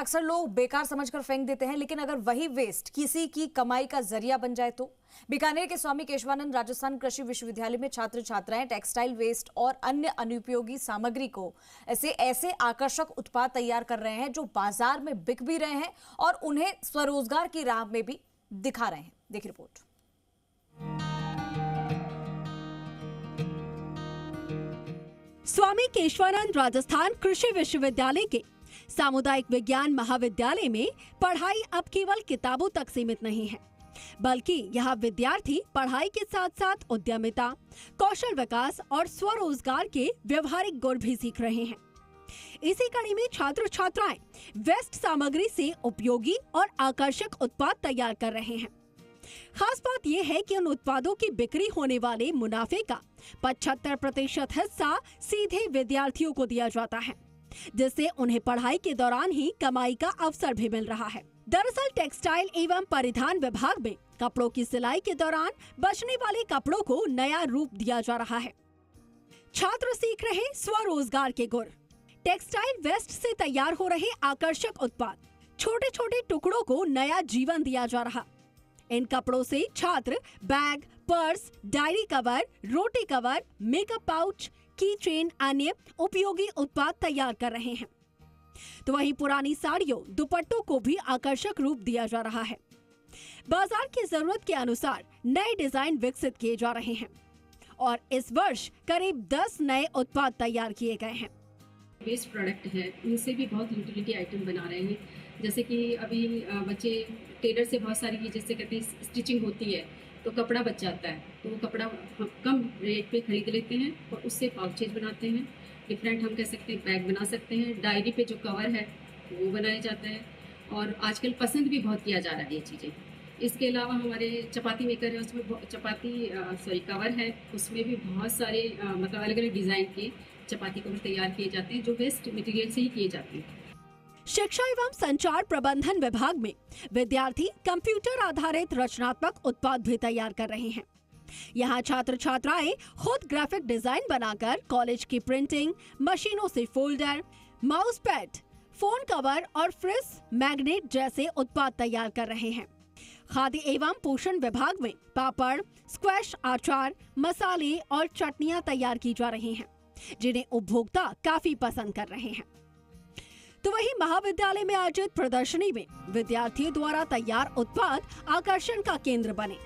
अक्सर लोग बेकार समझकर फेंक देते हैं, लेकिन अगर वही वेस्ट किसी की कमाई का जरिया बन जाए तो। बीकानेर के स्वामी केशवानंद राजस्थान कृषि विश्वविद्यालय में छात्र छात्राएं टेक्सटाइल वेस्ट और अन्य अनुपयोगी सामग्री को ऐसे आकर्षक उत्पाद तैयार कर रहे हैं जो बाजार में बिक भी रहे हैं और उन्हें स्वरोजगार की राह में भी दिखा रहे हैं। देखिए रिपोर्ट। स्वामी केशवानंद राजस्थान कृषि विश्वविद्यालय के सामुदायिक विज्ञान महाविद्यालय में पढ़ाई अब केवल किताबों तक सीमित नहीं है, बल्कि यहाँ विद्यार्थी पढ़ाई के साथ साथ उद्यमिता, कौशल विकास और स्वरोजगार के व्यवहारिक गुण भी सीख रहे हैं। इसी कड़ी में छात्र छात्राएं वेस्ट सामग्री से उपयोगी और आकर्षक उत्पाद तैयार कर रहे हैं। खास बात यह है कि उन उत्पादों की बिक्री होने वाले मुनाफे का 75% हिस्सा सीधे विद्यार्थियों को दिया जाता है, जिससे उन्हें पढ़ाई के दौरान ही कमाई का अवसर भी मिल रहा है। दरअसल टेक्सटाइल एवं परिधान विभाग में कपड़ों की सिलाई के दौरान बचने वाले कपड़ों को नया रूप दिया जा रहा है। छात्र सीख रहे स्वरोजगार के गुर। टेक्सटाइल वेस्ट से तैयार हो रहे आकर्षक उत्पाद, छोटे छोटे टुकड़ों को नया जीवन दिया जा रहा। इन कपड़ों से छात्र बैग, पर्स, डायरी कवर, रोटी कवर, मेकअप पाउच, की चेन, अन्य उपयोगी उत्पाद तैयार कर रहे हैं। तो वहीं पुरानी साड़ियों, दुपट्टों को भी आकर्षक रूप दिया जा रहा है। बाजार की जरूरत के अनुसार नए डिजाइन विकसित किए जा रहे हैं और इस वर्ष करीब 10 नए उत्पाद तैयार किए गए हैं। वेस्ट प्रोडक्ट है, उनसे भी बहुत यूटिलिटी आइटम बना रहे हैं। जैसे कि अभी बच्चे टेलर से बहुत सारी जैसे कहते हैं स्टिचिंग होती है तो कपड़ा बच जाता है, तो वो कपड़ा हम कम रेट पे खरीद लेते हैं और उससे पाउचेज बनाते हैं। डिफरेंट हम कह सकते हैं बैग बना सकते हैं। डायरी पे जो कवर है वो बनाया जाता है और आजकल पसंद भी बहुत किया जा रहा है ये चीज़ें। इसके अलावा हमारे चपाती मेकर है, उसमें कवर है, उसमें भी बहुत सारे मतलब अलग अलग डिज़ाइन के चपाती कवर तैयार किए जाते हैं जो वेस्ट मटेरियल से ही किए जाते हैं। शिक्षा एवं संचार प्रबंधन विभाग में विद्यार्थी कंप्यूटर आधारित रचनात्मक उत्पाद भी तैयार कर रहे हैं। यहाँ छात्र छात्राएं खुद ग्राफिक डिजाइन बनाकर कॉलेज की प्रिंटिंग मशीनों से folder, mouse pad, phone cover और फ्रिज मैग्नेट जैसे उत्पाद तैयार कर रहे हैं। खाद्य एवं पोषण विभाग में पापड़, स्क्वैश, अचार, मसाले और चटनियां तैयार की जा रही हैं, जिन्हें उपभोक्ता काफी पसंद कर रहे हैं। तो वहीं महाविद्यालय में आयोजित प्रदर्शनी में विद्यार्थियों द्वारा तैयार उत्पाद आकर्षण का केंद्र बने।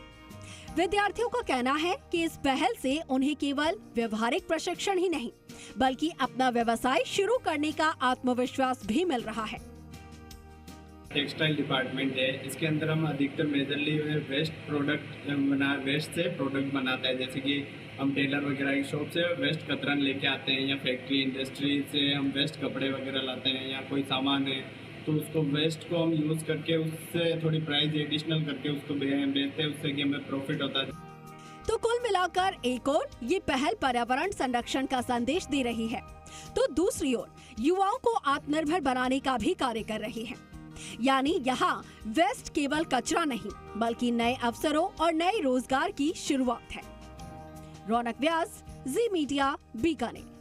विद्यार्थियों का कहना है कि इस पहल से उन्हें केवल व्यवहारिक प्रशिक्षण ही नहीं, बल्कि अपना व्यवसाय शुरू करने का आत्मविश्वास भी मिल रहा है। टेक्सटाइल डिपार्टमेंट है, इसके अंदर हम अधिकतर मेजरली वेस्ट से प्रोडक्ट बनाता है। जैसे कि हम टेलर वगैरह की शॉप से वेस्ट कतरन लेके आते हैं या फैक्ट्री इंडस्ट्री से हम वेस्ट कपड़े वगैरह लाते हैं या कोई सामान है तो उसको वेस्ट को हम यूज़ करके उससे थोड़ी प्राइस एडिशनल करके उसको बेचते हैं, उससे कि हमें प्रॉफिट होता है। तो कुल मिलाकर एक ओर ये पहल पर्यावरण संरक्षण का संदेश दे रही है, तो दूसरी ओर युवाओं को आत्मनिर्भर बनाने का भी कार्य कर रही है। यानी यहाँ वेस्ट केवल कचरा नहीं, बल्कि नए अवसरों और नए रोजगार की शुरुआत है। रौनक व्यास, जी मीडिया, बीकानेर।